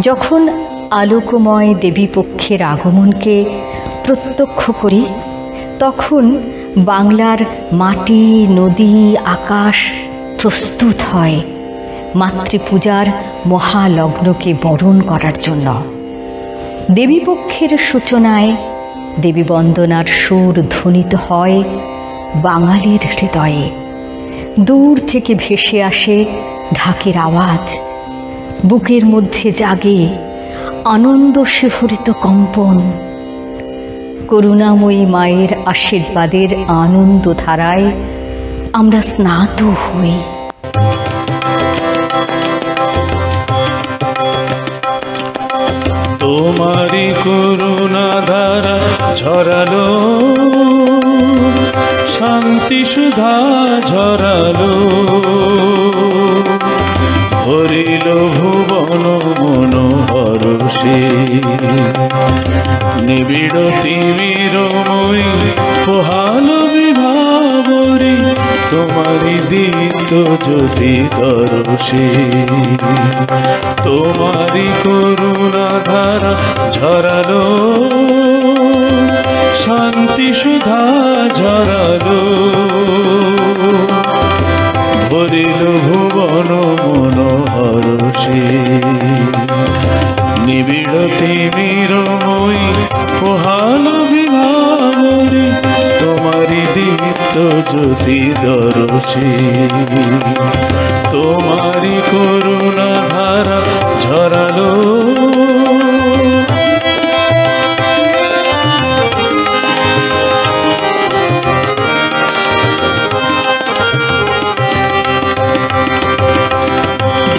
যখন আলোকময় দেবীপক্ষের আগমনকে প্রত্যক্ষ করি, তখন বাংলার মাটি, নদী, আকাশ প্রস্তুত হয় মাতৃপূজার মহালগ্নকে বরণ করার জন্য। দেবীপক্ষের সূচনায় দেবী বন্দনার সুর ধ্বনিত হয় বাঙালির হৃদয়ে। দূর থেকে ভেসে আসে ঢাকের আওয়াজ, বুকের মধ্যে জাগে আনন্দ শিহরিত কম্পন। করুণাময়ী মায়ের আশীর্বাদের আনন্দ ধারায় আমরা স্নাত হই। তোমারি করুণা ধারা ঝরালো, শান্তি সুধা ঝরালো, ভরিল ভুবন মনোহরষে। নিবিড় তিমিরময়ী পোহালো বিভাবরী, তোমারি দীপ্ত জ্যোতি দর্শে। তোমারি করুণা ধারা ঝরালো, শান্তি সুধা ঝরালো, ভরিল ভুবন মনোহরষে। নিবিড় তিমিরময়ী পোহালো বিভাবরী, তোমারি দীপ্ত জ্যোতি দর্শে। তোমারি করুণা ধারা ঝরালো,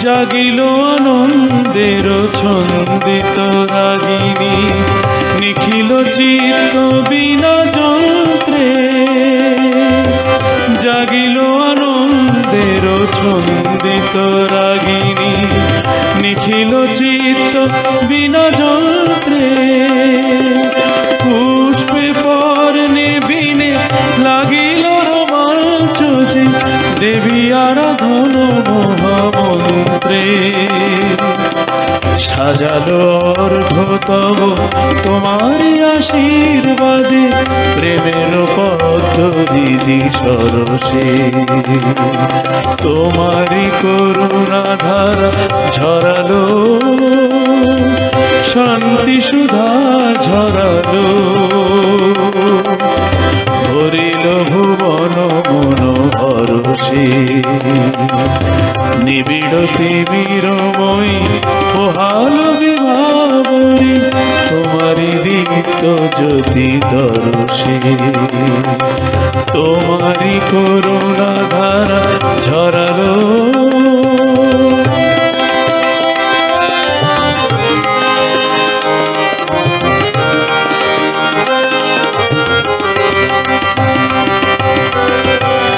জাগিল আনন্দের ছন্দিত রাগিনী, নিখিল চিত্ত বিনা যন্ত্রে। জাগিল আনন্দের ছন্দিত রাগিনী, নিখিল চিত্ত বিনা যন্ত্রে। পুষ্পে পর্ণে বিনে লাগিল রোমাঞ্চ যে, দেবী আরাধন মহামন্ত্রে। সাজালো অর্ঘ্য তব তোমারি আশীর্বাদে, প্রেমের পদ্ধতি সরসে। তোমারি করুণা ধারা ঝরালো, শান্তি সুধা ঝরালো, ভরিল ভুবন মনোহরষে। নিবিড় তিমিরময়ী পোহালো বিভাবরী, তোমারি দীপ্ত জ্যোতি দর্শে। তোমারি করুণা ধারা ঝরালো,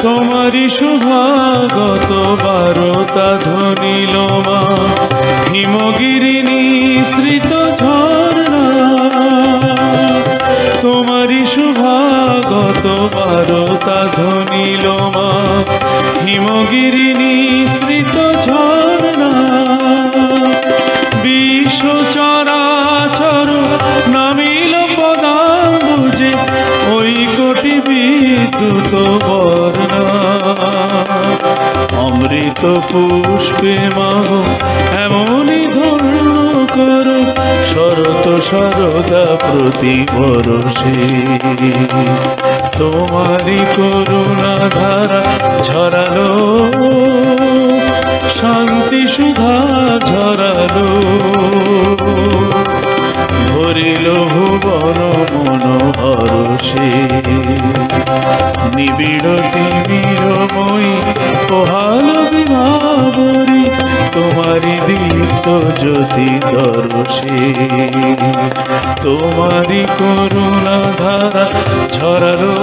তোমারি শুভাগত বারতা ধ্বনিল মা, হিমগিরি নিঃসৃত ঝর্ণা। তোমারি শুভাগত বারতা ধ্বনিল মা, হিমগিরি নিঃসৃত ঝর্ণা। বিশ্ব চরাচর নামিল পদাম্বুজে, ওই কোটি বিদ্যুৎ বর্ণা। অমৃত পুষ্পে মাগো এমনই ধন্য করো, শরত শরদা প্রতি বরষে। তোমারি করুণা ধারা ঝরালো, শান্তি সুধা ঝরালো, ভরিল ভুবন মনোহরষে। নিবিড় তিমিরময়ী পোহালো বিভাবরী, তোমারি দীপ্ত জ্যোতি দর্শে। তোমারি করুণা ধারা ঝরালো,